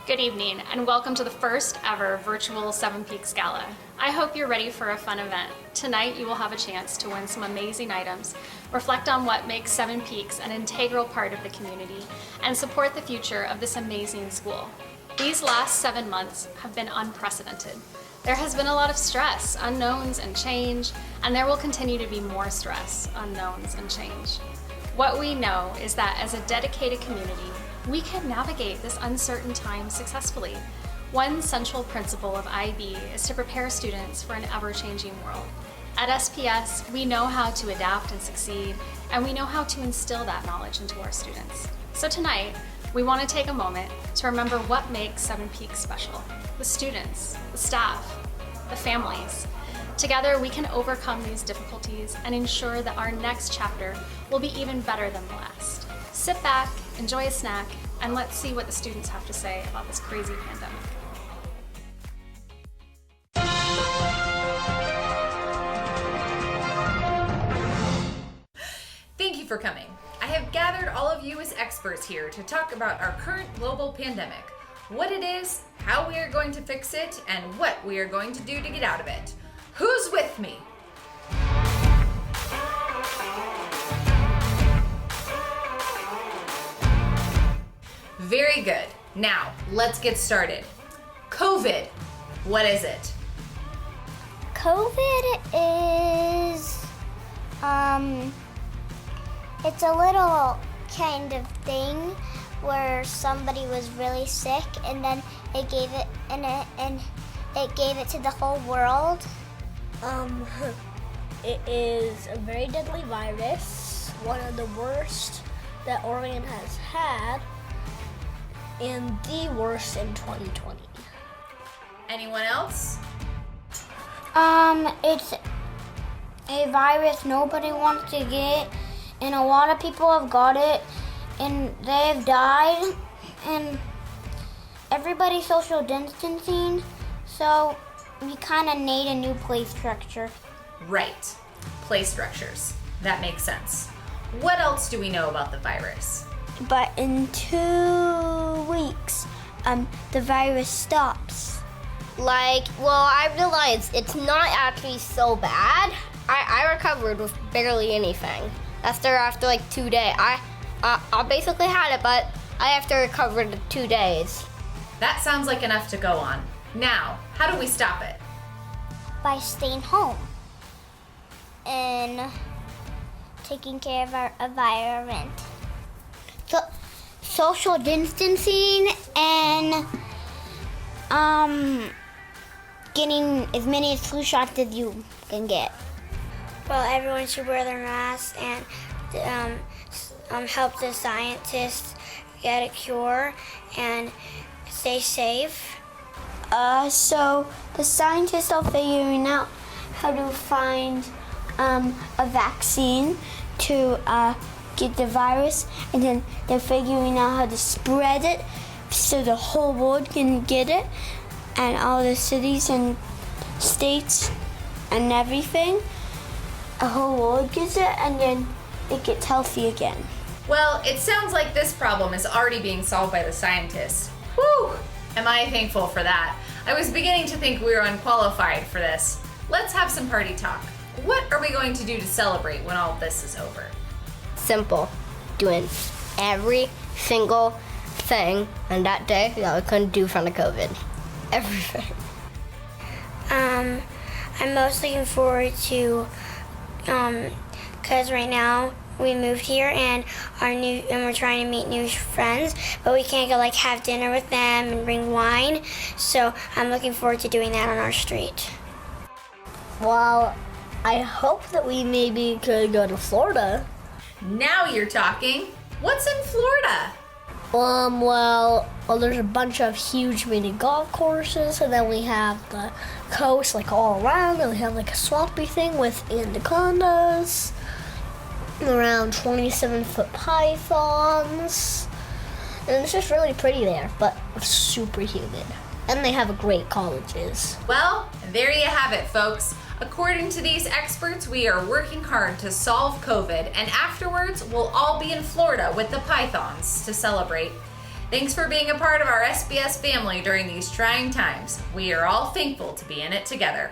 Good evening, and welcome to the first ever virtual Seven Peaks Gala. I hope you're ready for a fun event. Tonight you will have a chance to win some amazing items, reflect on what makes Seven Peaks an integral part of the community, and support the future of this amazing school. These last 7 months have been unprecedented. There has been a lot of stress, unknowns, and change, and there will continue to be more stress, unknowns, and change. What we know is that as a dedicated community, we can navigate this uncertain time successfully. One central principle of IB is to prepare students for an ever-changing world. At SPS, we know how to adapt and succeed, and we know how to instill that knowledge into our students. So tonight, we want to take a moment to remember what makes Seven Peaks special. The students, the staff, the families. Together, we can overcome these difficulties and ensure that our next chapter will be even better than the last. Sit back, enjoy a snack, and let's see what the students have to say about this crazy pandemic. Thank you for coming. I have gathered all of you as experts here to talk about our current global pandemic, what it is, how we are going to fix it, and what we are going to do to get out of it. Who's with me? Very good. Now, let's get started. COVID, what is it? COVID is, it's a little kind of thing where somebody was really sick and then it gave it and it gave it to the whole world. It is a very deadly virus, one of the worst that Oregon has had, and the worst in 2020. Anyone else? It's a virus nobody wants to get, and a lot of people have got it, and they've died, and everybody's social distancing, so we kind of need a new play structure. Right. Play structures. That makes sense. What else do we know about the virus? But in 2 weeks, the virus stops. I realized it's not actually so bad. I recovered with barely anything. After like 2 days. I basically had it, but I have to recover in 2 days. That sounds like enough to go on. Now, how do we stop it? By staying home and taking care of our environment. So, social distancing and getting as many flu shots as you can get. Well, everyone should wear their masks and help the scientists get a cure and stay safe. So the scientists are figuring out how to find a vaccine to get the virus, and then they're figuring out how to spread it so the whole world can get it, and all the cities and states and everything, the whole world gets it, and then it gets healthy again. Well, it sounds like this problem is already being solved by the scientists. Whew! Am I thankful for that? I was beginning to think we were unqualified for this. Let's have some party talk. What are we going to do to celebrate when all this is over? Simple. Doing every single thing on that day that we couldn't do in front of COVID. Everything. I'm most looking forward to, cause right now we moved here and we're trying to meet new friends, but we can't go have dinner with them and bring wine. So I'm looking forward to doing that on our street. Well, I hope that we maybe could go to Florida. Now you're talking. What's in Florida? Well, there's a bunch of huge mini golf courses, and then we have the coast all around, and we have a swampy thing with anacondas, around 27-foot pythons, and it's just really pretty there, but super humid. And they have great colleges. Well, there you have it, folks. According to these experts, we are working hard to solve COVID, and afterwards, we'll all be in Florida with the pythons to celebrate. Thanks for being a part of our SBS family during these trying times. We are all thankful to be in it together.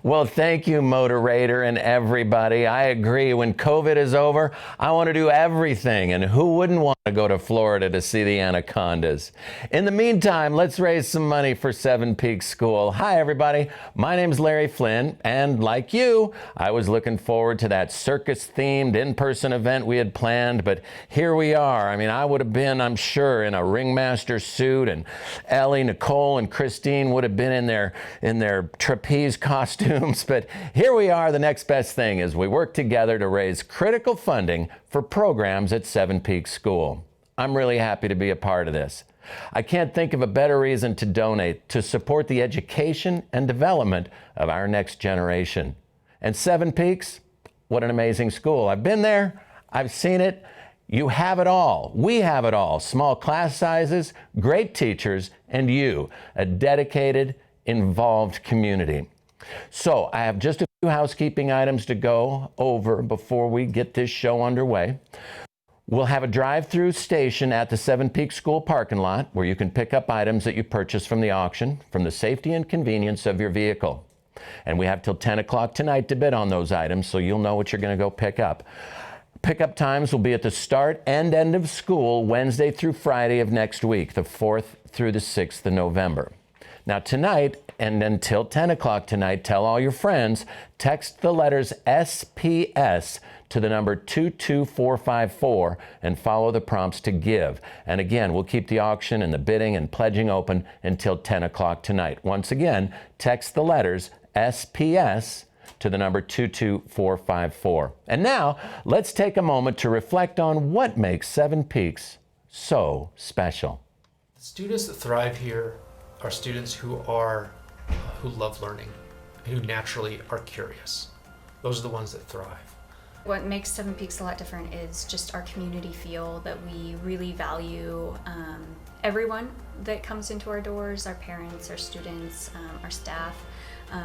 Well, thank you, Moderator, and everybody. I agree. When COVID is over, I want to do everything. And who wouldn't want to go to Florida to see the anacondas? In the meantime, let's raise some money for Seven Peaks School. Hi, everybody. My name's Larry Flynn, and like you, I was looking forward to that circus-themed in-person event we had planned, but here we are. I mean, I would have been, I'm sure, in a ringmaster suit, and Ellie, Nicole, and Christine would have been in their trapeze costumes, but here we are. The next best thing is we work together to raise critical funding for programs at Seven Peaks School. I'm really happy to be a part of this. I can't think of a better reason to donate to support the education and development of our next generation. And Seven Peaks, what an amazing school. I've been there, I've seen it. You have it all. We have it all. Small class sizes, great teachers, and you, a dedicated, involved community. So I have just a few housekeeping items to go over before we get this show underway. We'll have a drive-through station at the Seven Peaks School parking lot where you can pick up items that you purchase from the auction from the safety and convenience of your vehicle. And we have till 10 o'clock tonight to bid on those items, so you'll know what you're going to go pick up. Pickup times will be at the start and end of school Wednesday through Friday of next week, the 4th through the 6th of November. Now tonight, and until 10 o'clock tonight, tell all your friends, text the letters SPS to the number 22454 and follow the prompts to give. And again, we'll keep the auction and the bidding and pledging open until 10 o'clock tonight. Once again, text the letters SPS to the number 22454. And now, let's take a moment to reflect on what makes Seven Peaks so special. The students that thrive here are students who love learning, who naturally are curious. Those are the ones that thrive. What makes Seven Peaks a lot different is just our community feel, that we really value everyone that comes into our doors, our parents, our students, our staff.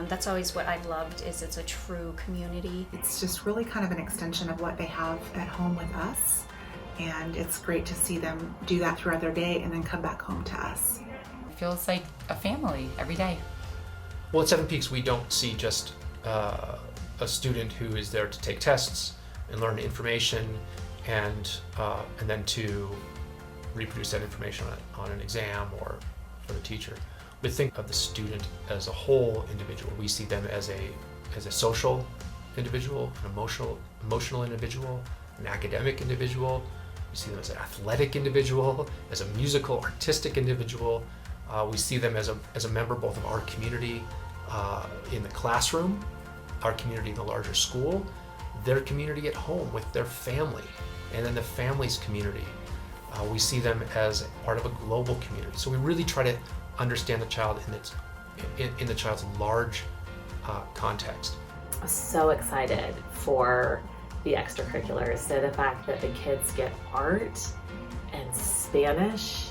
That's always what I've loved, is it's a true community. It's just really kind of an extension of what they have at home with us, and it's great to see them do that throughout their day and then come back home to us. Feels like a family every day. Well, at Seven Peaks, we don't see just a student who is there to take tests and learn information and then to reproduce that information on an exam or for the teacher. We think of the student as a whole individual. We see them as a social individual, an emotional individual, an academic individual. We see them as an athletic individual, as a musical, artistic individual. We see them as a member both of our community in the classroom, our community in the larger school, their community at home with their family, and then the family's community. We see them as part of a global community. So we really try to understand the child in the child's large context. I'm so excited for the extracurriculars. So the fact that the kids get art and Spanish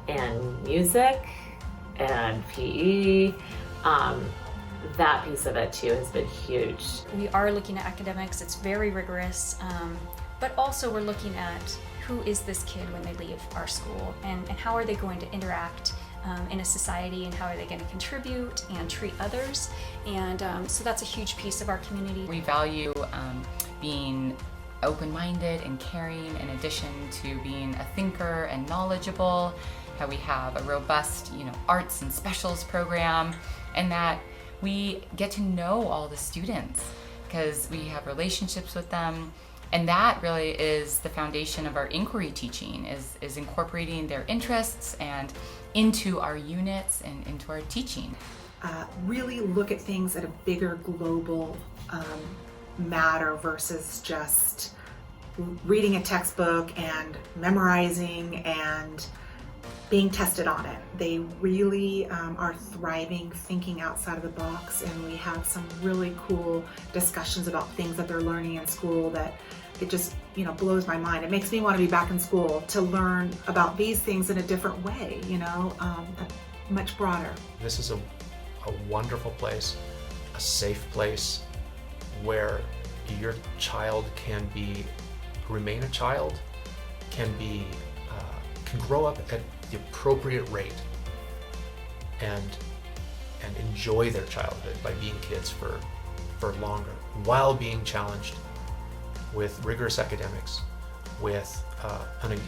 and music and PE, that piece of it too has been huge. We are looking at academics, it's very rigorous, but also we're looking at who is this kid when they leave our school, and how are they going to interact in a society, and how are they going to contribute and treat others. And so that's a huge piece of our community. We value being open-minded and caring, in addition to being a thinker and knowledgeable, how we have a robust, arts and specials program, and that we get to know all the students because we have relationships with them. And that really is the foundation of our inquiry teaching, is incorporating their interests and into our units and into our teaching. Really look at things at a bigger global matter versus just reading a textbook and memorizing and being tested on it. They really are thriving, thinking outside of the box, and we have some really cool discussions about things that they're learning in school that it just blows my mind. It makes me want to be back in school to learn about these things in a different way, much broader. This is a wonderful place, a safe place where your child can remain a child, can grow up at the appropriate rate and enjoy their childhood by being kids for longer, while being challenged with rigorous academics, with an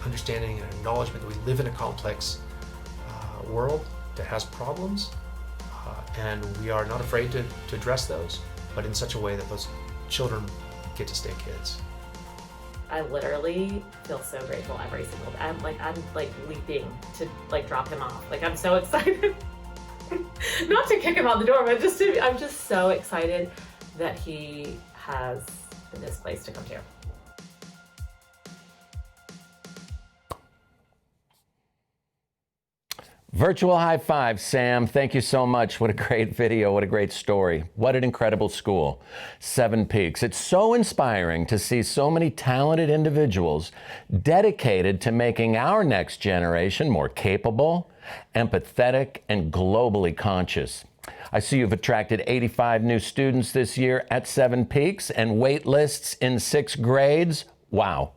understanding and acknowledgement that we live in a complex world that has problems, and we are not afraid to address those, but in such a way that those children get to stay kids. I literally feel so grateful every single day. I'm like leaping to like drop him off. Like, I'm so excited. Not to kick him out the door, but I'm just so excited that he has this place to come to. Virtual high five, Sam. Thank you so much. What a great video. What a great story. What an incredible school. Seven Peaks. It's so inspiring to see so many talented individuals dedicated to making our next generation more capable, empathetic, and globally conscious. I see you've attracted 85 new students this year at Seven Peaks and wait lists in 6 grades. Wow.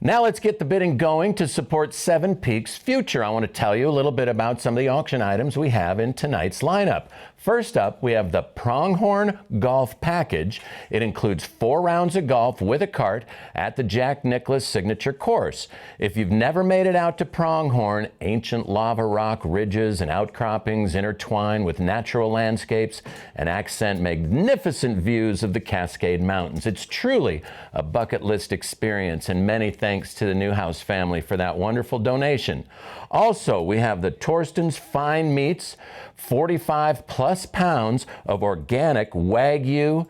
Now let's get the bidding going to support Seven Peaks' future. I want to tell you a little bit about some of the auction items we have in tonight's lineup. First up, we have the Pronghorn Golf Package. It includes 4 rounds of golf with a cart at the Jack Nicklaus Signature Course. If you've never made it out to Pronghorn, ancient lava rock ridges and outcroppings intertwine with natural landscapes and accent magnificent views of the Cascade Mountains. It's truly a bucket list experience, and many thanks to the Newhouse family for that wonderful donation. Also, we have the Torsten's Fine Meats, 45 plus pounds of organic Wagyu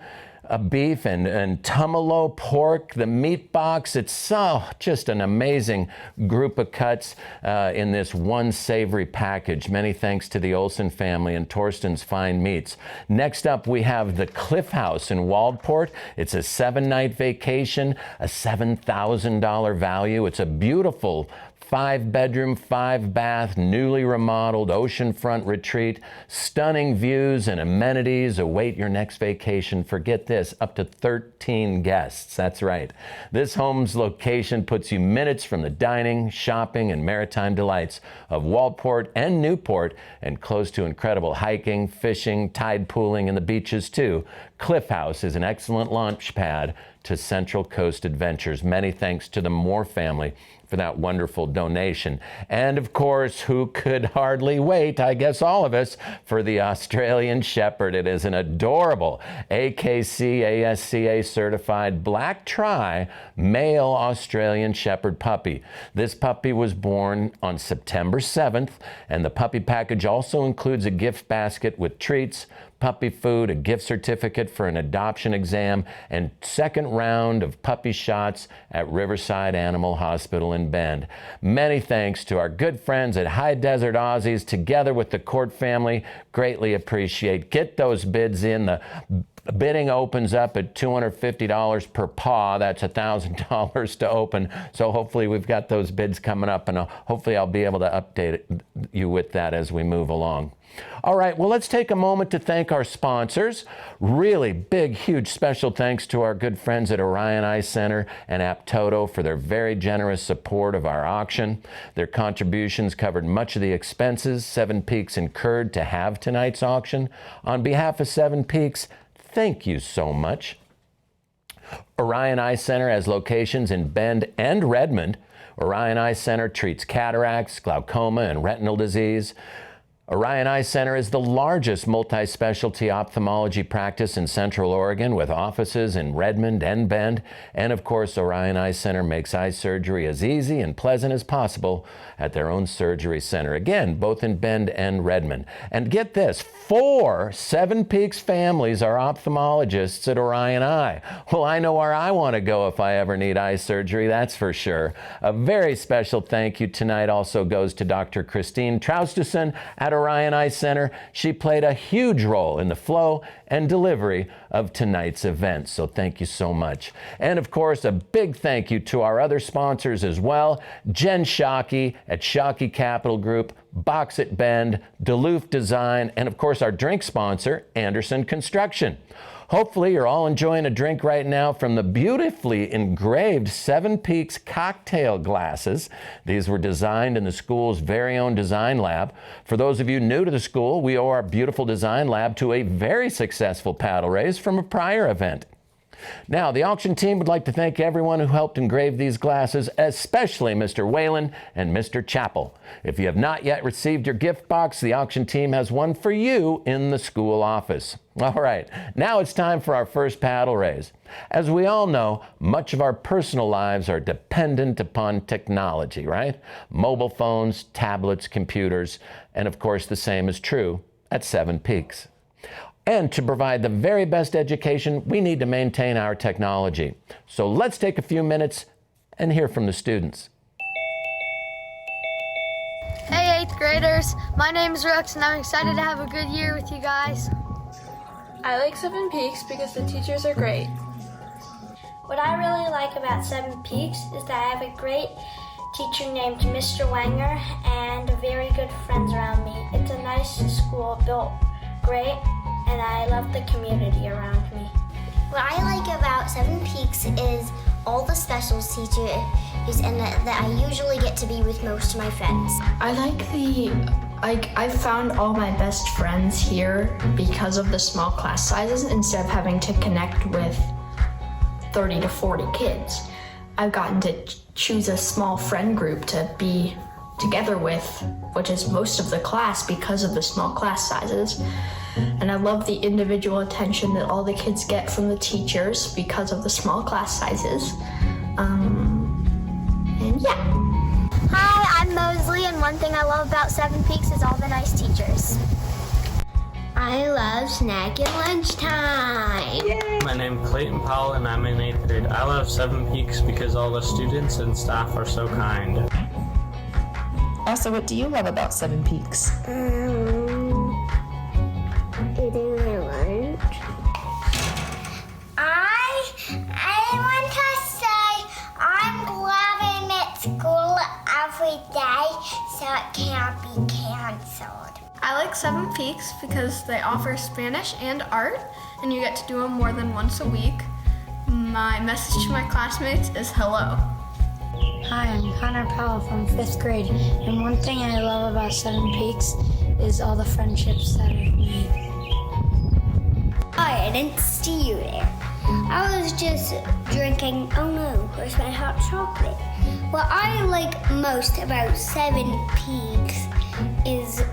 beef and Tumalo pork, the meat box. It's just an amazing group of cuts in this one savory package. Many thanks to the Olson family and Torsten's Fine Meats. Next up, we have the Cliff House in Waldport. It's a 7-night vacation, a $7,000 value. It's a beautiful 5-bedroom, 5-bath, newly remodeled oceanfront retreat. Stunning views and amenities await your next vacation. Forget this, up to 13 guests. That's right. This home's location puts you minutes from the dining, shopping, and maritime delights of Waldport and Newport, and close to incredible hiking, fishing, tide pooling, and the beaches too. Cliff House is an excellent launch pad to Central Coast adventures. Many thanks to the Moore family for that wonderful donation. And of course, who could hardly wait, I guess all of us, for the Australian Shepherd. It is an adorable AKC ASCA certified black tri male Australian Shepherd puppy. This puppy was born on September 7th, and the puppy package also includes a gift basket with treats, puppy food, a gift certificate for an adoption exam, and second round of puppy shots at Riverside Animal Hospital in Bend. Many thanks to our good friends at High Desert Aussies, together with the Court family. Greatly appreciate. Get those bids in. The bidding opens up at $250 per paw. That's $1,000 to open. So hopefully we've got those bids coming up, and hopefully I'll be able to update you with that as we move along. All right, well, let's take a moment to thank our sponsors. Really big, huge special thanks to our good friends at Orion Eye Center and Aptoto for their very generous support of our auction. Their contributions covered much of the expenses Seven Peaks incurred to have tonight's auction. On behalf of Seven Peaks, thank you so much. Orion Eye Center has locations in Bend and Redmond. Orion Eye Center treats cataracts, glaucoma, and retinal disease. Orion Eye Center is the largest multi-specialty ophthalmology practice in Central Oregon, with offices in Redmond and Bend. And of course, Orion Eye Center makes eye surgery as easy and pleasant as possible at their own surgery center. Again, both in Bend and Redmond. And get this, 4 Seven Peaks families are ophthalmologists at Orion Eye. Well, I know where I want to go if I ever need eye surgery, that's for sure. A very special thank you tonight also goes to Dr. Christine Traustason at Orion Eye Center. She played a huge role in the flow and delivery of tonight's event, so thank you so much. And of course, a big thank you to our other sponsors as well. Jen Shockey at Shockey Capital Group, Box It Bend, Duluth Design, and of course our drink sponsor, Anderson Construction. Hopefully you're all enjoying a drink right now from the beautifully engraved Seven Peaks cocktail glasses. These were designed in the school's very own design lab. For those of you new to the school, we owe our beautiful design lab to a very successful paddle race from a prior event. Now, the auction team would like to thank everyone who helped engrave these glasses, especially Mr. Whalen and Mr. Chappell. If you have not yet received your gift box, the auction team has one for you in the school office. All right, now it's time for our first paddle raise. As we all know, much of our personal lives are dependent upon technology, right? Mobile phones, tablets, computers, and of course the same is true at Seven Peaks. And to provide the very best education, we need to maintain our technology. So let's take a few minutes and hear from the students. Hey 8th graders, my name is Rex and I'm excited to have a good year with you guys. I like Seven Peaks because the teachers are great. What I really like about Seven Peaks is that I have a great teacher named Mr. Wenger and very good friends around me. It's a nice school, built great, and I love the community around me. What I like about Seven Peaks is all the specials teachers and that I usually get to be with most of my friends. I've found all my best friends here because of the small class sizes. Instead of having to connect with 30 to 40 kids, I've gotten to choose a small friend group to be together with, which is most of the class because of the small class sizes. And I love the individual attention that all the kids get from the teachers because of the small class sizes. And yeah. Hi, I'm Mosley, and one thing I love about Seven Peaks is all the nice teachers. I love snack and lunchtime. My name is Clayton Powell and I'm in 8th grade. I love Seven Peaks because all the students and staff are so kind. Also, what do you love about Seven Peaks? Eating my lunch. I want to say I'm glad I'm at school every day so it can't be canceled. I like Seven Peaks because they offer Spanish and art, and you get to do them more than once a week. My message to my classmates is hello. Hi, I'm Connor Powell from 5th grade, and one thing I love about Seven Peaks is all the friendships that I've made. Hi, I didn't see you there. I was just drinking, oh no, where's my hot chocolate? What I like most about Seven Peaks is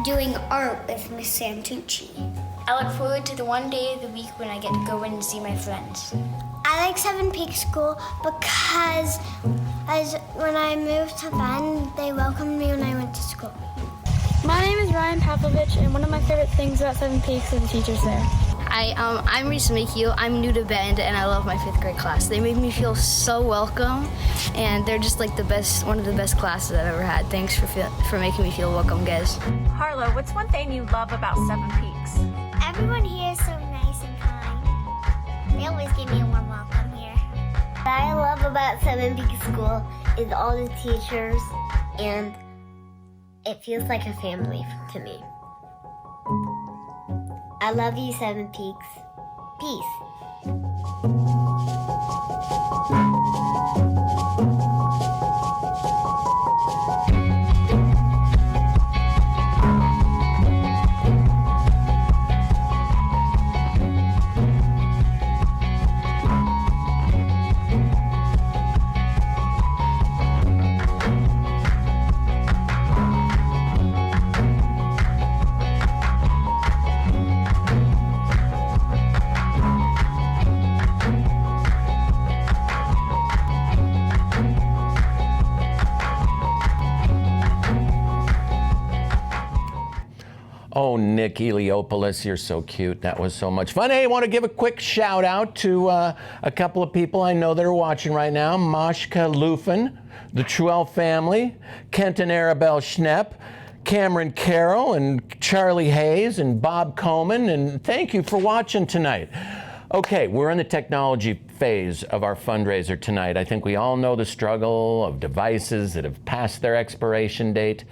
doing art with Miss Santucci. I look forward to the one day of the week when I get to go in and see my friends. I like Seven Peaks School because when I moved to Bend, they welcomed me when I went to school. My name is Ryan Pavlovich, and one of my favorite things about Seven Peaks are the teachers there. I'm Reese Mikio. I'm new to Bend, and I love my 5th grade class. They made me feel so welcome, and they're just like the best, one of the best classes I've ever had. Thanks for making me feel welcome, guys. Harlow, what's one thing you love about Seven Peaks? Everyone here is so nice and kind. They always give me a warm welcome here. What I love about Seven Peaks School is all the teachers, and it feels like a family to me. I love you, Seven Peaks. Peace. Oh, Nick Eliopoulos, you're so cute. That was so much fun. Hey, I want to give a quick shout out to a couple of people I know that are watching right now. Mashka Lufin, the Truell family, Kenton Arabelle Schnepp, Cameron Carroll, and Charlie Hayes, and Bob Coleman, and thank you for watching tonight. Okay, we're in the technology phase of our fundraiser tonight. I think we all know the struggle of devices that have passed their expiration date.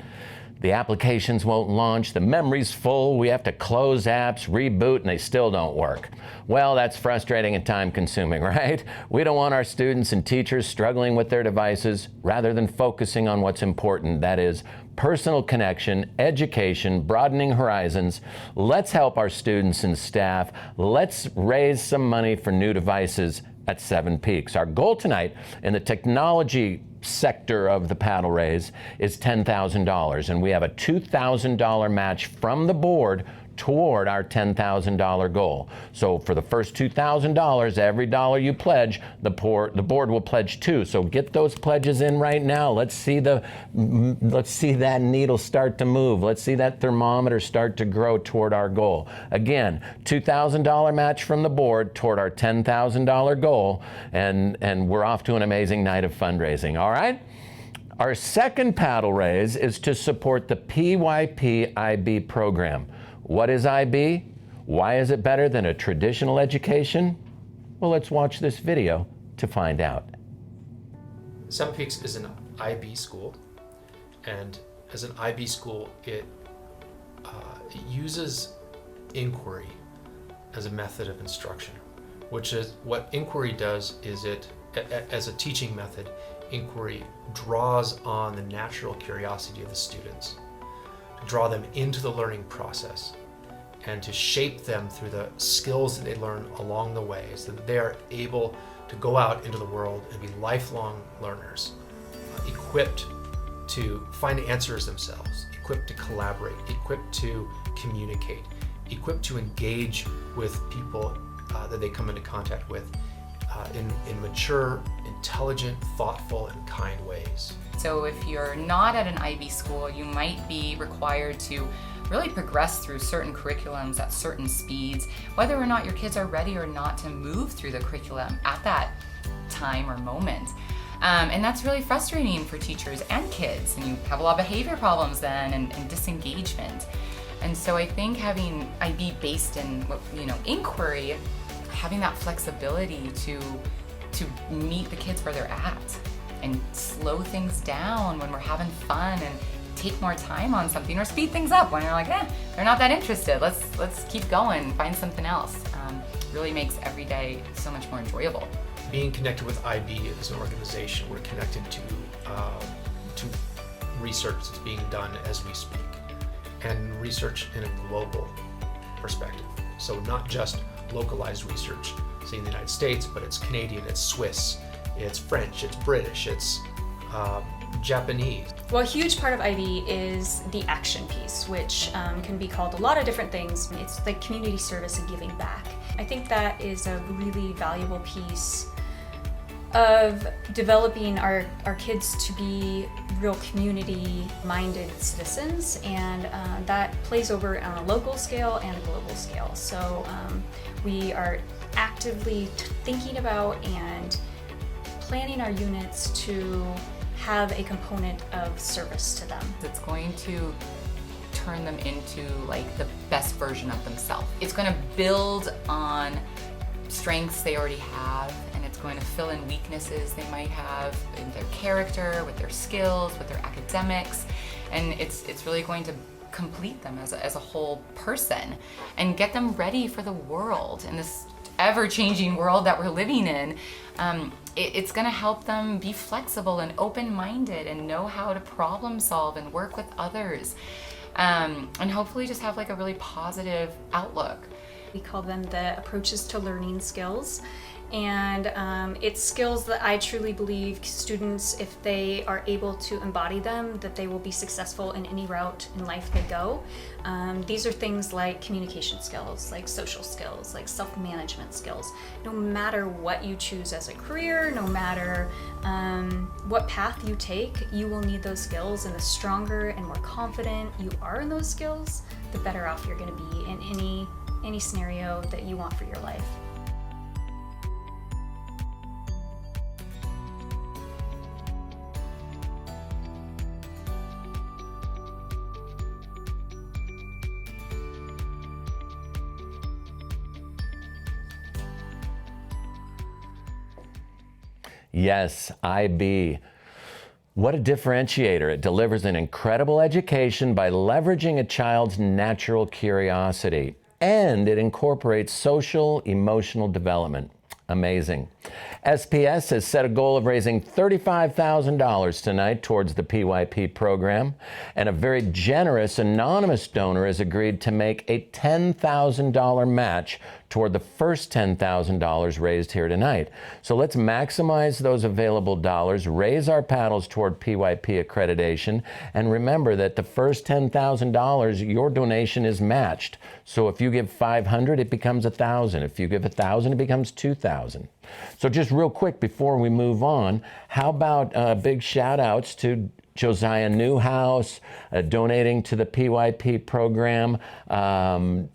The applications won't launch, the memory's full, we have to close apps, reboot, and they still don't work. Well, that's frustrating and time-consuming, right? We don't want our students and teachers struggling with their devices rather than focusing on what's important, that is, personal connection, education, broadening horizons. Let's help our students and staff. Let's raise some money for new devices at Seven Peaks. Our goal tonight in the technology sector of the paddle raise is $10,000, and we have a $2,000 match from the board toward our $10,000 goal. So for the first $2,000, every dollar you pledge, the board will pledge $2. So get those pledges in right now. Let's see that needle start to move. Let's see that thermometer start to grow toward our goal. Again, $2,000 match from the board toward our $10,000 goal, and we're off to an amazing night of fundraising. All right? Our second paddle raise is to support the PYP IB program. What is IB? Why is it better than a traditional education? Well, let's watch this video to find out. Seven Peaks is an IB school, and as an IB school, it uses inquiry as a method of instruction, which is what inquiry does is as a teaching method, inquiry draws on the natural curiosity of the students, to draw them into the learning process, and to shape them through the skills that they learn along the way so that they are able to go out into the world and be lifelong learners, equipped to find answers themselves, equipped to collaborate, equipped to communicate, equipped to engage with people that they come into contact with in mature, intelligent, thoughtful, and kind ways. So if you're not at an IB school, you might be required to really progress through certain curriculums at certain speeds, whether or not your kids are ready or not to move through the curriculum at that time or moment. And that's really frustrating for teachers and kids, and you have a lot of behavior problems then and disengagement. And so I think having IB based in inquiry, having that flexibility to meet the kids where they're at and slow things down when we're having fun and take more time on something, or speed things up when you're like, they're not that interested. Let's keep going, find something else. Really makes every day so much more enjoyable. Being connected with IB as an organization, we're connected to research that's being done as we speak, and research in a global perspective. So not just localized research, say in the United States, but it's Canadian, it's Swiss, it's French, it's British, it's Japanese. Well, a huge part of IB is the action piece, which can be called a lot of different things. It's like community service and giving back. I think that is a really valuable piece of developing our kids to be real community-minded citizens, and that plays over on a local scale and a global scale. So we are actively thinking about and planning our units to have a component of service to them. It's going to turn them into like the best version of themselves. It's going to build on strengths they already have, and it's going to fill in weaknesses they might have in their character, with their skills, with their academics, and it's really going to complete them as a whole person and get them ready for the world in this ever-changing world that we're living in. It's going to help them be flexible and open-minded and know how to problem solve and work with others, and hopefully just have like a really positive outlook. We call them the approaches to learning skills, and it's skills that I truly believe students, if they are able to embody them, that they will be successful in any route in life they go. These are things like communication skills, like social skills, like self-management skills. No matter what you choose as a career, no matter what path you take, you will need those skills, and the stronger and more confident you are in those skills, the better off you're going to be in any scenario that you want for your life. Yes, IB. What a differentiator. It delivers an incredible education by leveraging a child's natural curiosity, and it incorporates social, emotional development. Amazing. SPS has set a goal of raising $35,000 tonight towards the PYP program, and a very generous anonymous donor has agreed to make a $10,000 match toward the first $10,000 raised here tonight. So let's maximize those available dollars, raise our paddles toward PYP accreditation, and remember that the first $10,000, your donation is matched. So if you give $500, it becomes $1,000. If you give $1,000, it becomes $2,000. So just real quick before we move on, how about big shout outs to Josiah Newhouse, donating to the PYP program.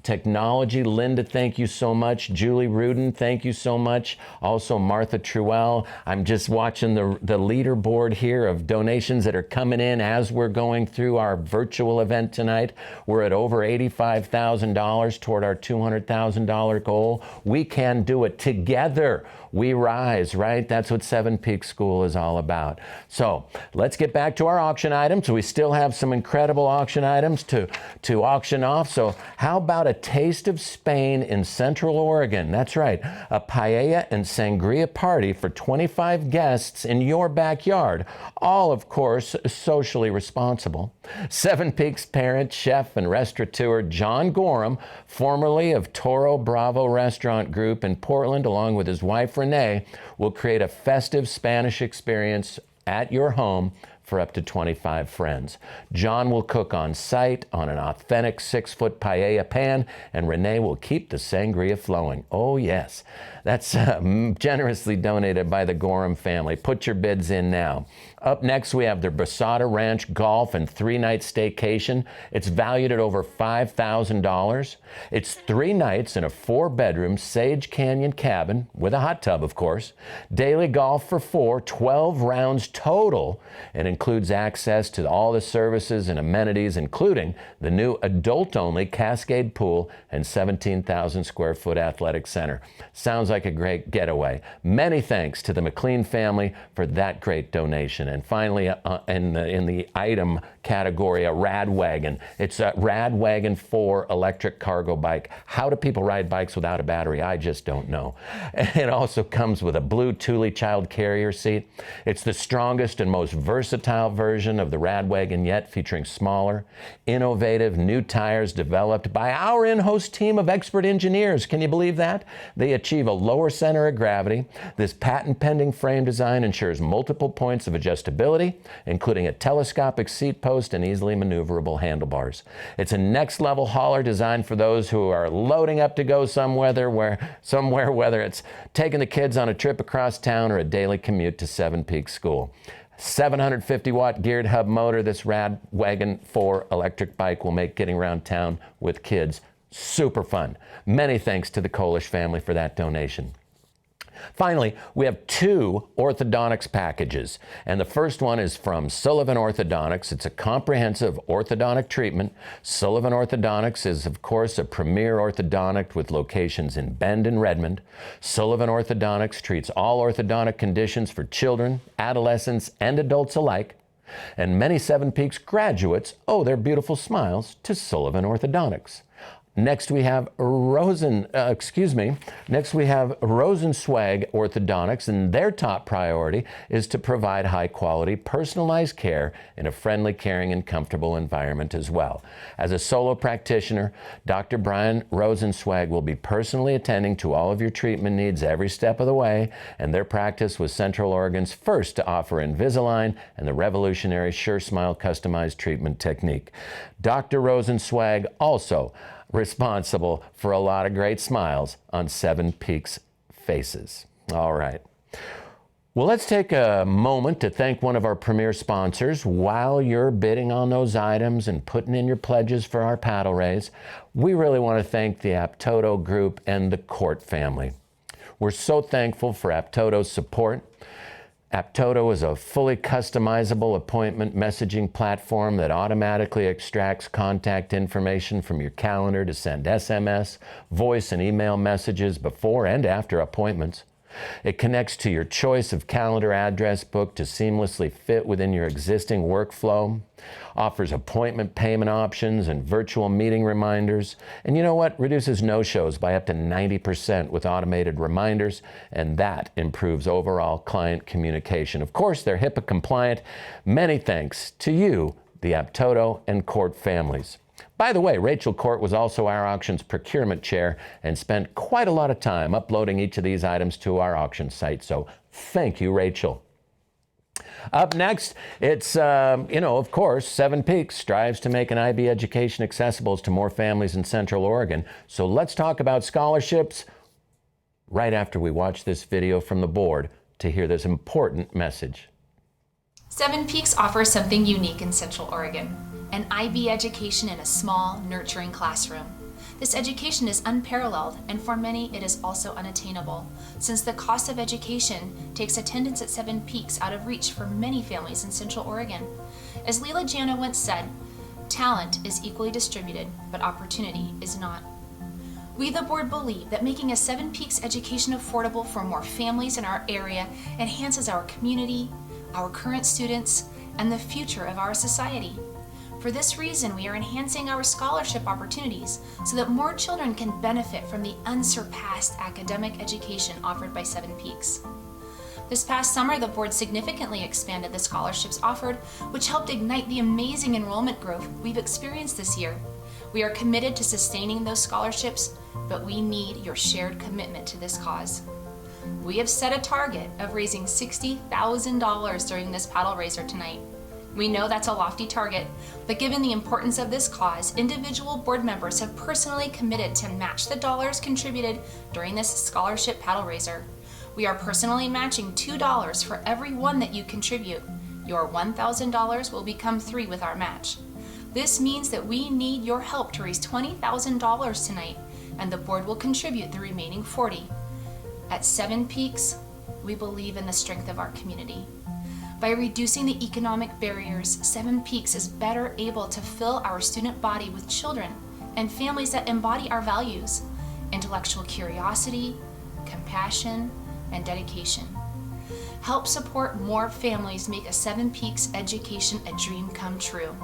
Technology, Linda, thank you so much. Julie Rudin, thank you so much. Also Martha Truell. I'm just watching the leaderboard here of donations that are coming in as we're going through our virtual event tonight. We're at over $85,000 toward our $200,000 goal. We can do it together. We rise, right? That's what Seven Peaks School is all about. So let's get back to our auction items. We still have some incredible auction items to auction off. So how about a taste of Spain in Central Oregon? That's right, a paella and sangria party for 25 guests in your backyard. All, of course, socially responsible. Seven Peaks parent, chef, and restaurateur John Gorham, formerly of Toro Bravo Restaurant Group in Portland, along with his wife Renee, will create a festive Spanish experience at your home for up to 25 friends. John will cook on site on an authentic 6-foot paella pan, and Renee will keep the sangria flowing. Oh yes, that's generously donated by the Gorham family. Put your bids in now. Up next, we have the Brasada Ranch Golf and 3-night staycation. It's valued at over $5,000. It's 3 nights in a 4-bedroom Sage Canyon cabin with a hot tub, of course. Daily golf for 4, 12 rounds total, and includes access to all the services and amenities, including the new adult-only Cascade Pool and 17,000 square foot athletic center. Sounds like a great getaway. Many thanks to the McLean family for that great donation. And finally, in the item category, a Rad Wagon. It's a Rad Wagon 4 electric cargo bike. How do people ride bikes without a battery? I just don't know. It also comes with a blue Thule child carrier seat. It's the strongest and most versatile version of the Rad Wagon yet, featuring smaller, innovative new tires developed by our in-house team of expert engineers. Can you believe that? They achieve a lower center of gravity. This patent-pending frame design ensures multiple points of adjustability, including a telescopic seat post and easily maneuverable handlebars. It's a next-level hauler designed for those who are loading up to go somewhere, whether it's taking the kids on a trip across town or a daily commute to Seven Peaks School. 750-watt geared hub motor, this Rad Wagon 4 electric bike will make getting around town with kids super fun. Many thanks to the Kolish family for that donation. Finally, we have 2 orthodontics packages, and the first one is from Sullivan Orthodontics. It's a comprehensive orthodontic treatment. Sullivan Orthodontics is, of course, a premier orthodontic with locations in Bend and Redmond. Sullivan Orthodontics treats all orthodontic conditions for children, adolescents, and adults alike. And many Seven Peaks graduates owe their beautiful smiles to Sullivan Orthodontics. Next we have Rosenswag Orthodontics, and their top priority is to provide high quality, personalized care in a friendly, caring, and comfortable environment as well. As a solo practitioner, Dr. Brian Rosenswag will be personally attending to all of your treatment needs every step of the way, and their practice was Central Oregon's first to offer Invisalign and the revolutionary SureSmile customized treatment technique. Dr. Rosenswag also responsible for a lot of great smiles on Seven Peaks faces. All right. Well, let's take a moment to thank one of our premier sponsors. While you're bidding on those items and putting in your pledges for our paddle raise, we really want to thank the Aptodo Group and the Court family. We're so thankful for Aptodo's support. Aptodo is a fully customizable appointment messaging platform that automatically extracts contact information from your calendar to send SMS, voice, and email messages before and after appointments. It connects to your choice of calendar address book to seamlessly fit within your existing workflow, offers appointment payment options and virtual meeting reminders, and you know what? Reduces no-shows by up to 90% with automated reminders, and that improves overall client communication. Of course, they're HIPAA compliant. Many thanks to you, the Aptodo and Court families. By the way, Rachel Court was also our auction's procurement chair and spent quite a lot of time uploading each of these items to our auction site. So thank you, Rachel. Up next, it's, of course, Seven Peaks strives to make an IB education accessible to more families in Central Oregon. So let's talk about scholarships right after we watch this video from the board to hear this important message. Seven Peaks offers something unique in Central Oregon, an IB education in a small, nurturing classroom. This education is unparalleled, and for many it is also unattainable, since the cost of education takes attendance at Seven Peaks out of reach for many families in Central Oregon. As Leela Jana once said, talent is equally distributed, but opportunity is not. We, the board, believe that making a Seven Peaks education affordable for more families in our area enhances our community, our current students, and the future of our society. For this reason, we are enhancing our scholarship opportunities so that more children can benefit from the unsurpassed academic education offered by Seven Peaks. This past summer, the board significantly expanded the scholarships offered, which helped ignite the amazing enrollment growth we've experienced this year. We are committed to sustaining those scholarships, but we need your shared commitment to this cause. We have set a target of raising $60,000 during this paddle raiser tonight. We know that's a lofty target, but given the importance of this cause, individual board members have personally committed to match the dollars contributed during this scholarship paddle raiser. We are personally matching $2 for every one that you contribute. Your $1,000 will become $3 with our match. This means that we need your help to raise $20,000 tonight, and the board will contribute the remaining $40. At Seven Peaks, we believe in the strength of our community. By reducing the economic barriers, Seven Peaks is better able to fill our student body with children and families that embody our values: intellectual curiosity, compassion, and dedication. Help support more families make a Seven Peaks education a dream come true.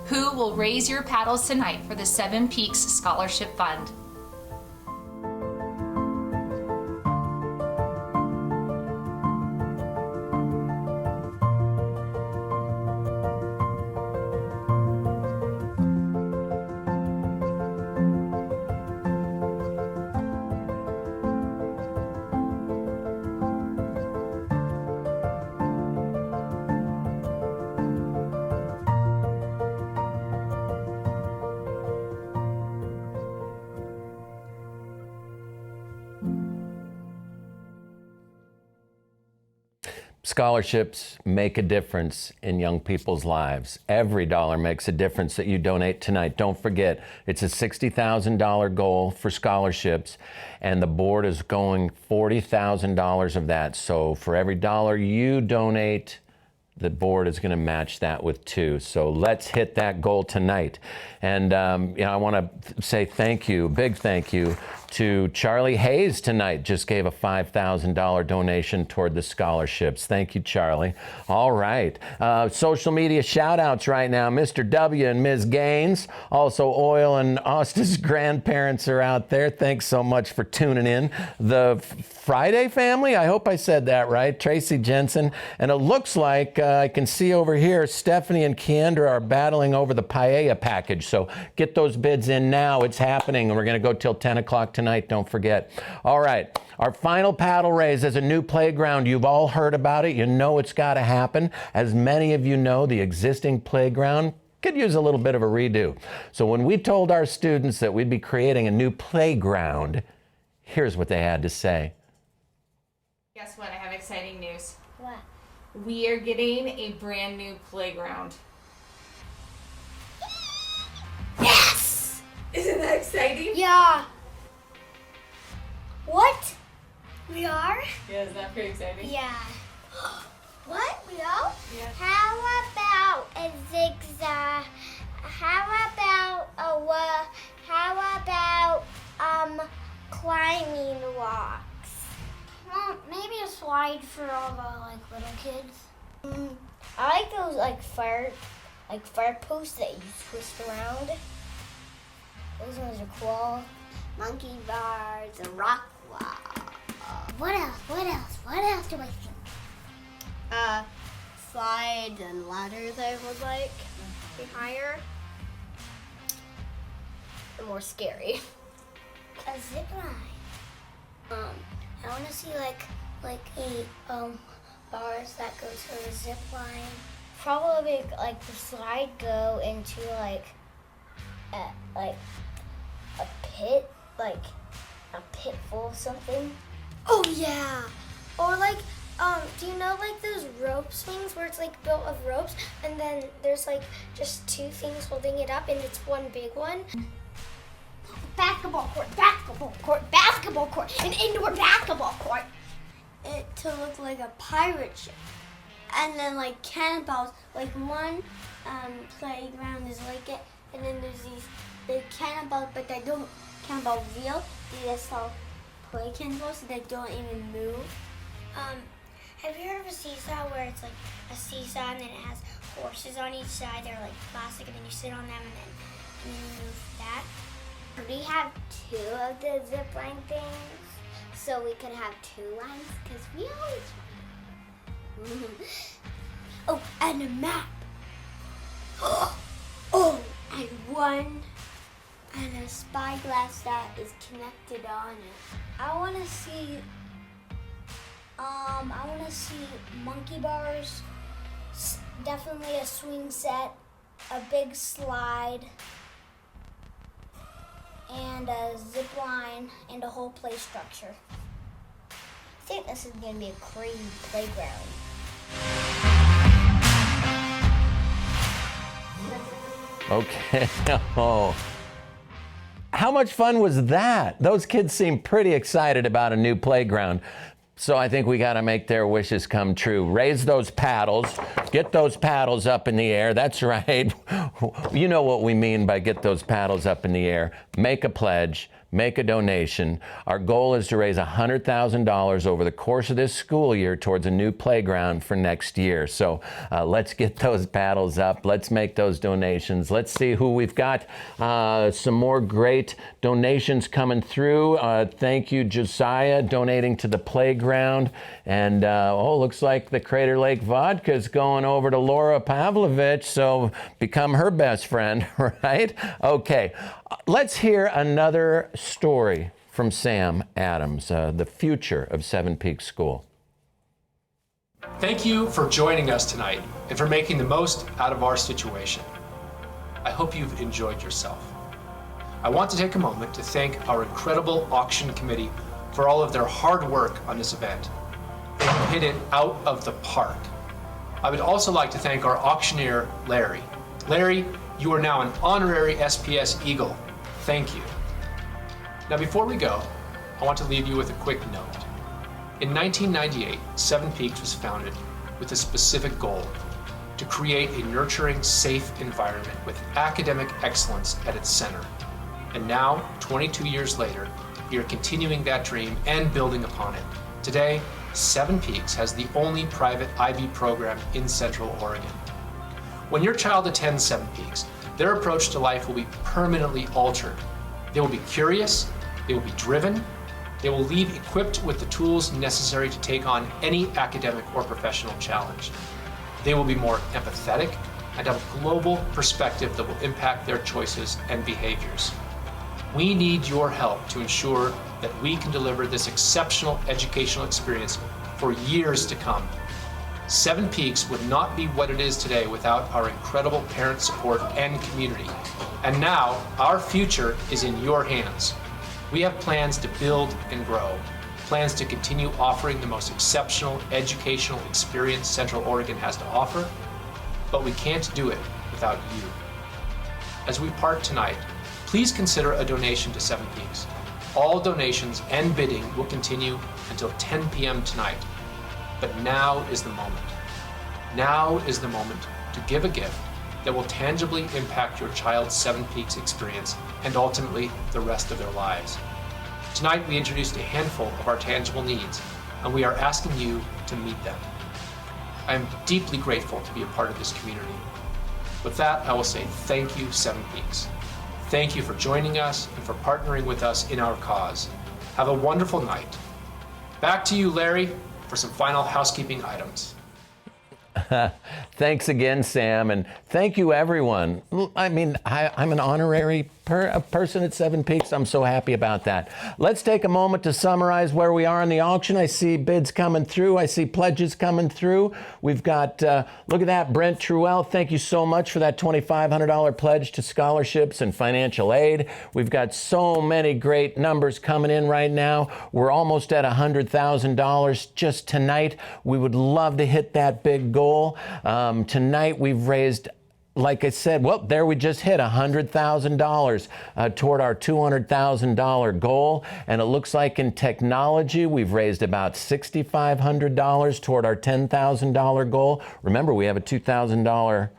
Who will raise your paddles tonight for the Seven Peaks Scholarship Fund? Scholarships make a difference in young people's lives. Every dollar makes a difference that you donate tonight. Don't forget, it's a $60,000 goal for scholarships, and the board is going $40,000 of that. So for every dollar you donate, the board is going to match that with $2. So let's hit that goal tonight. And I want to say thank you, big thank you, to Charlie Hayes tonight. Just gave a $5,000 donation toward the scholarships. Thank you, Charlie. All right. Social media shout outs right now. Mr. W and Ms. Gaines. Also, Oil and Austin's grandparents are out there. Thanks so much for tuning in. The Friday family, I hope I said that right. Tracy Jensen. And it looks like I can see over here, Stephanie and Keandra are battling over the paella package. So get those bids in now. It's happening. And we're going to go till 10 o'clock tonight. Don't forget. All right. Our final paddle raise is a new playground. You've all heard about it. You know it's got to happen. As many of you know, the existing playground could use a little bit of a redo. So when we told our students that we'd be creating a new playground, here's what they had to say. Guess what? I have exciting news. What? We are getting a brand new playground. Yes! Isn't that exciting? Yeah. What? We are? Yeah, isn't that pretty exciting? Yeah. What? We are? Yeah. How about a zigzag? How about climbing rocks? Mom, slide for all the like little kids. I like those fire posts that you twist around. Those ones are cool. Monkey bars, a rock wall. What else do I think? Slides and ladders I would like. Be higher. They're more scary. A zip line. I want to see like a bars that go to a zip line. Probably like the slide go into like a pit, like a pit full of something. Oh yeah. Or like do you know like those rope swings where it's like built of ropes and then there's like just two things holding it up and it's one big one? Basketball court, an indoor basketball court. It to look like a pirate ship. And then like cannonballs, like one playground is like it, and then there's these big cannonballs, but they don't cannonball real. They just all play cannonballs, so they don't even move. Have you heard of a seesaw where it's like a seesaw and then it has horses on each side? They're like plastic, and then you sit on them and then you move that. We have 2 of the zip line things, so we can have 2 lines, because we always Oh, and a map. Oh, and one, and a spyglass that is connected on it. I want to see monkey bars, definitely a swing set, a big slide, and a zip line, and a whole play structure. I think this is going to be a crazy playground. Okay. Oh. How much fun was that? Those kids seem pretty excited about a new playground. So I think we got to make their wishes come true. Raise those paddles. Get those paddles up in the air. That's right. You know what we mean by get those paddles up in the air. Make a pledge. Make a donation. Our goal is to raise $100,000 over the course of this school year towards a new playground for next year. So let's get those paddles up. Let's make those donations. Let's see who we've got. Some more great donations coming through. Thank you, Josiah, donating to the playground. And looks like the Crater Lake Vodka is going over to Laura Pavlovich. So become her best friend, right? Okay. Let's hear another story from Sam Adams, the future of Seven Peaks School. Thank you for joining us tonight and for making the most out of our situation. I hope you've enjoyed yourself. I want to take a moment to thank our incredible auction committee for all of their hard work on this event. They hit it out of the park. I would also like to thank our auctioneer, Larry. Larry, you are now an honorary SPS Eagle. Thank you. Now before we go, I want to leave you with a quick note. In 1998, Seven Peaks was founded with a specific goal: to create a nurturing, safe environment with academic excellence at its center. And now, 22 years later, we are continuing that dream and building upon it. Today, Seven Peaks has the only private IB program in Central Oregon. When your child attends Seven Peaks, their approach to life will be permanently altered. They will be curious, they will be driven, they will leave equipped with the tools necessary to take on any academic or professional challenge. They will be more empathetic and have a global perspective that will impact their choices and behaviors. We need your help to ensure that we can deliver this exceptional educational experience for years to come. Seven Peaks would not be what it is today without our incredible parent support and community. And now, our future is in your hands. We have plans to build and grow, plans to continue offering the most exceptional educational experience Central Oregon has to offer, but we can't do it without you. As we part tonight, please consider a donation to Seven Peaks. All donations and bidding will continue until 10 p.m. tonight. But now is the moment. Now is the moment to give a gift that will tangibly impact your child's Seven Peaks experience and ultimately the rest of their lives. Tonight we introduced a handful of our tangible needs, and we are asking you to meet them. I am deeply grateful to be a part of this community. With that, I will say thank you, Seven Peaks. Thank you for joining us and for partnering with us in our cause. Have a wonderful night. Back to you, Larry, for some final housekeeping items. Thanks again, Sam, and thank you, everyone. I mean, I'm an honorary person at Seven Peaks. I'm so happy about that. Let's take a moment to summarize where we are in the auction. I see bids coming through. I see pledges coming through. We've got, look at that, Brent Truell. Thank you so much for that $2,500 pledge to scholarships and financial aid. We've got so many great numbers coming in right now. We're almost at $100,000 just tonight. We would love to hit that big goal. Tonight we've raised, like I said, well, there we just hit $100,000 toward our $200,000 goal. And it looks like in technology, we've raised about $6,500 toward our $10,000 goal. Remember, we have a $2,000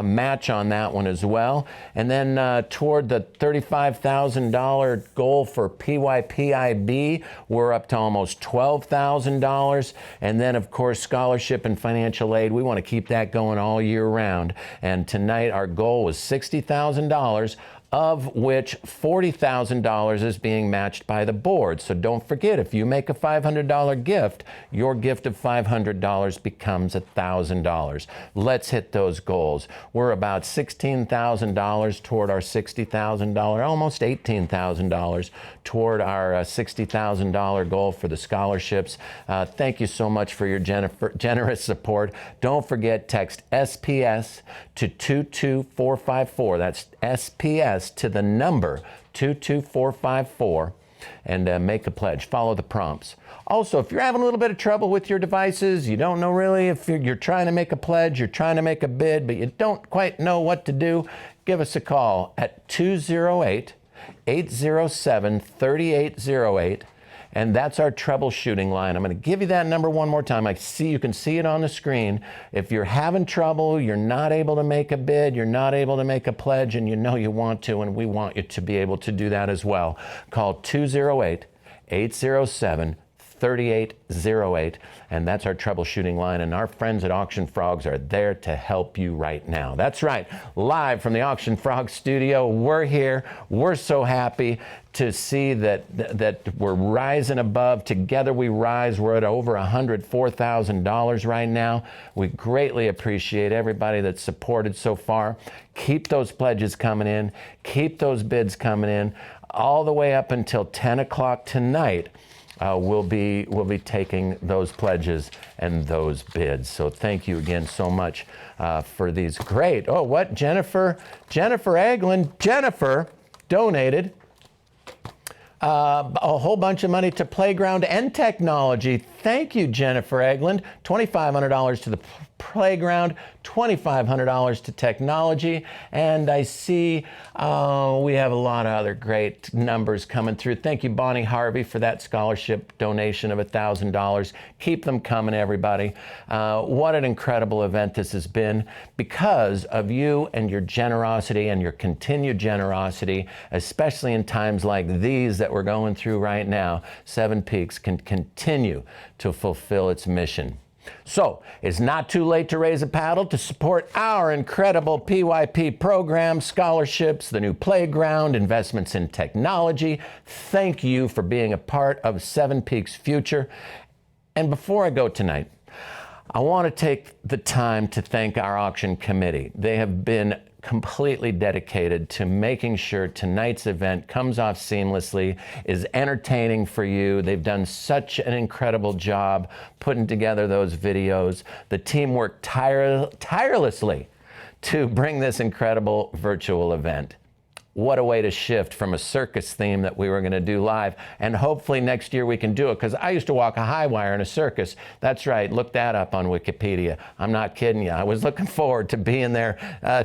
match on that one as well. And then toward the $35,000 goal for PYPIB, we're up to almost $12,000. And then, of course, scholarship and financial aid, we want to keep that going all year round. And tonight, our goal was $60,000, of which $40,000 is being matched by the board. So don't forget, if you make a $500 gift, your gift of $500 becomes $1,000. Let's hit those goals. We're about $16,000 toward our $60,000, almost $18,000 toward our $60,000 goal for the scholarships. Thank you so much for your generous support. Don't forget, text SPS to 22454. That's SPS to the number 22454 and make a pledge. Follow the prompts. Also, if you're having a little bit of trouble with your devices, you don't know really if you're trying to make a pledge, you're trying to make a bid, but you don't quite know what to do, give us a call at 208-807-3808. And that's our troubleshooting line. I'm going to give you that number one more time. You can see it on the screen. If you're having trouble, you're not able to make a bid, you're not able to make a pledge, and you know you want to, and we want you to be able to do that as well, call 208-807-3808, and that's our troubleshooting line, and our friends at Auction Frogs are there to help you right now. That's right, live from the Auction Frog studio, we're here. We're so happy to see that we're rising above. Together we rise. We're at over $104,000 right now. We greatly appreciate everybody that's supported so far. Keep those pledges coming in. Keep those bids coming in all the way up until 10 o'clock tonight. We'll be taking those pledges and those bids. So thank you again so much for these great. Oh, what? Jennifer Eglin. Jennifer donated a whole bunch of money to playground and technology. Thank you, Jennifer Eglin. $2,500 to the playground, $2,500 to technology, and I see we have a lot of other great numbers coming through. Thank you, Bonnie Harvey, for that scholarship donation of $1,000. Keep them coming, everybody. What an incredible event this has been because of you and your generosity and your continued generosity, especially in times like these that we're going through right now. Seven Peaks can continue to fulfill its mission. So, it's not too late to raise a paddle to support our incredible PYP program, scholarships, the new playground, investments in technology. Thank you for being a part of Seven Peaks' future. And before I go tonight, I want to take the time to thank our auction committee. They have been completely dedicated to making sure tonight's event comes off seamlessly, is entertaining for you. They've done such an incredible job putting together those videos. The team worked tirelessly to bring this incredible virtual event. What a way to shift from a circus theme that we were going to do live. And hopefully next year we can do it, because I used to walk a high wire in a circus. That's right. Look that up on Wikipedia. I'm not kidding you. I was looking forward to being there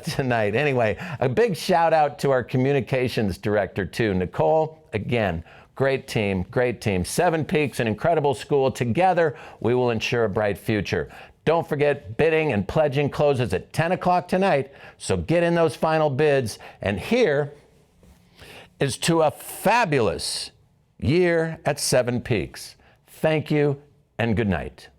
tonight. Anyway, a big shout out to our communications director too, Nicole. Again, great team, great team. Seven Peaks, an incredible school. Together, we will ensure a bright future. Don't forget, bidding and pledging closes at 10 o'clock tonight, so get in those final bids. And here is to a fabulous year at Seven Peaks. Thank you and good night.